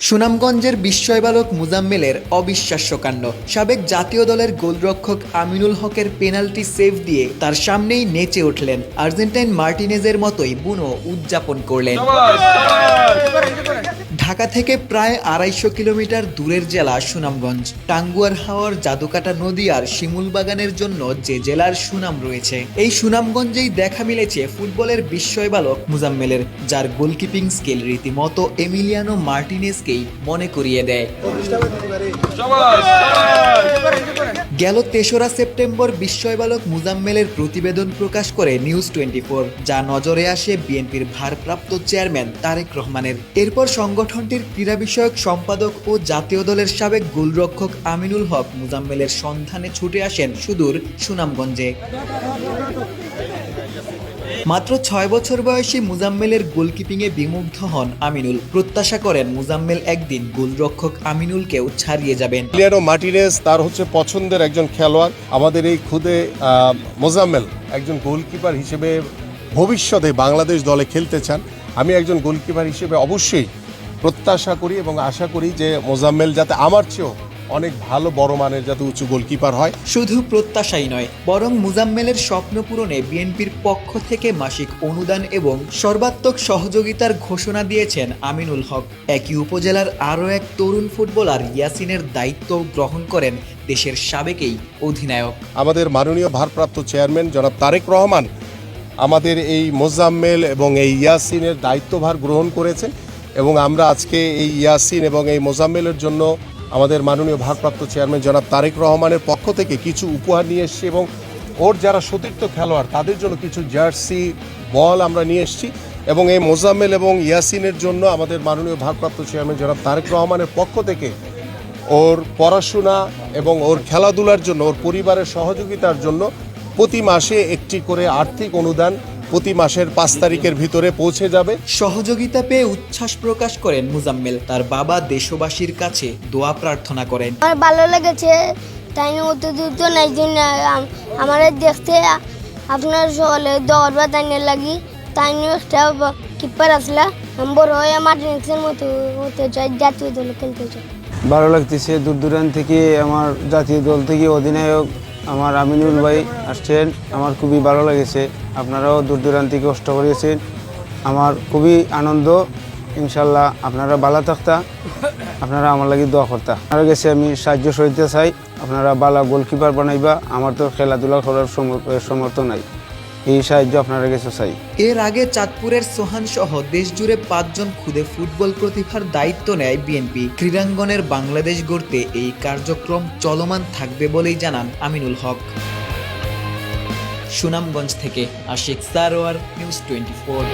সুনামগঞ্জের বিস্ময়বালক মুজাম্মেলের অবিশ্বাস্য কাণ্ড। সাবেক জাতীয় দলের গোলরক্ষক আমিনুল হকের পেনাল্টি সেভ দিয়ে তার সামনেই নেচে উঠলেন। আর্জেন্টাইন মার্টিনেজের মতোই বুনো উদযাপন করলেন। ঢাকা থেকে প্রায় ২৫০ কিলোমিটার দূরের জেলা সুনামগঞ্জ। টাঙ্গুয়ার হাওয়ার জাদুকাটা নদী আর শিমুলবাগানের জন্য যে জেলার সুনাম রয়েছে, এই সুনামগঞ্জেই দেখা মিলেছে ফুটবলের বিস্ময়বালক মুজাম্মেলের, যার গোলকিপিং স্কিল রীতিমতো এমিলিয়ানো মার্টিনেজকেই মনে করিয়ে দেয়। গেল ৩রা সেপ্টেম্বর বিস্ময়বালক মুজাম্মেলের প্রতিবেদন প্রকাশ করে নিউজ 24, যা নজরে আসে বিএনপির ভারপ্রাপ্ত চেয়ারম্যান তারেক রহমানের। এরপর সংগঠনটির ক্রীড়া বিষয়ক সম্পাদক ও জাতীয় দলের সাবেক গোলরক্ষক আমিনুল হক মুজাম্মেলের সন্ধানে ছুটে আসেন সুদূর সুনামগঞ্জে। মাত্র ৬ বছর বয়সী মুজাম্মেলের গোলকিপিংয়ে বিমুগ্ধ হন আমিনুল। প্রত্যাশা করেন মুজাম্মেল একদিন গোলরক্ষক আমিনুলকেও ছাড়িয়ে যাবেন। এমিলিয়ানো মার্টিনেজ তার পছন্দের একজন খেলোয়াড়। আমাদের এই খুদে মুজাম্মেল একজন গোলকিপার হিসেবে ভবিষ্যতে বাংলাদেশ দলে খেলতে চান। আমি একজন গোলকিপার হিসেবে অবশ্যই প্রত্যাশা করি এবং আশা করি যে মুজাম্মেল যাতে আমার চেয়েও অনেক ভালো বড় মানের যাতে উঁচু গোলকিপার হয়। শুধু প্রত্যাশাই নয়, বরং মুজাম্মেলের স্বপ্ন পূরণে বিএনপির পক্ষ থেকে মাসিক অনুদান এবং সর্বাত্মক সহযোগিতার ঘোষণা দিয়েছেন আমিনুল হক। একই উপজেলার আরও এক তরুণ ফুটবলার ইয়াসিনের দায়িত্ব গ্রহণ করেন দেশের সাবেকেই অধিনায়ক। আমাদের মাননীয় ভারপ্রাপ্ত চেয়ারম্যান জনাব তারেক রহমান আমাদের এই মুজাম্মেল এবং এই ইয়াসিনের দায়িত্বভার গ্রহণ করেছেন এবং আমরা আজকে এই ইয়াসিন এবং এই মুজাম্মেলের জন্য আমাদের মাননীয় ভারপ্রাপ্ত চেয়ারম্যান জনাব তারেক রহমানের পক্ষ থেকে কিছু উপহার নিয়ে এসেছি এবং ওর যারা সতীর্থ খেলোয়াড় তাদের জন্য কিছু জার্সি, বল আমরা নিয়ে এসেছি এবং এই মুজাম্মেল এবং ইয়াসিনের জন্য আমাদের মাননীয় ভারপ্রাপ্ত চেয়ারম্যান জনাব তারেক রহমানের পক্ষ থেকে ওর পড়াশোনা এবং ওর খেলাধুলার জন্য, ওর পরিবারের সহযোগিতার জন্য প্রতি মাসে একটি করে আর্থিক অনুদান প্রতি মাসের ৫ তারিখের ভিতরে পৌঁছে যাবে। সহযোগিতা পেয়ে উচ্ছ্বাস প্রকাশ করেন মুজাম্মেল। তার বাবা দেশবাসীর কাছে দোয়া প্রার্থনা করেন। আমার ভালো লেগেছে, তাই অত দূর তো নাই জন্য আমার দেখতে আপনার সকলে দৌড় বা তাই লাগি তাই একটা কিপার আসলা বড় হয়ে মার্টিনেজের মতো হতে চাই, জাতীয় দলে খেলতে চাই। ভালো লাগতেছে। দূর দূরান্ত থেকে আমার জাতীয় দল থেকে অধিনায়ক আমার আমিনুল ভাই আসছেন, আমার খুবই ভালো লেগেছে। আপনারাও দূর দূরান্ত থেকে কষ্ট করেছেন, আমার খুবই আনন্দ। ইনশাল্লাহ আপনারা ভালো থাকতা, আপনারা আমার লাগি দোয়া করতা। আপনার কাছে আমি সাহায্য সহিতে চাই, আপনারা ভালো গোলকিপার বানাইবা। আমার তো খেলাধুলা করার সমর্থ নাই, এই সাহায্য আপনার কাছে চাই। এর আগে চাঁদপুরের সোহান সহ দেশ জুড়ে ৫ জন খুদে ফুটবল প্রতিভার দায়িত্ব নেয় বিএনপি। ক্রীড়াঙ্গনের বাংলাদেশ গড়তে এই কার্যক্রম চলমান থাকবে বলেই জানান আমিনুল হক। সুনামগঞ্জ থেকে আশিক সারোয়ার, নিউজ 24।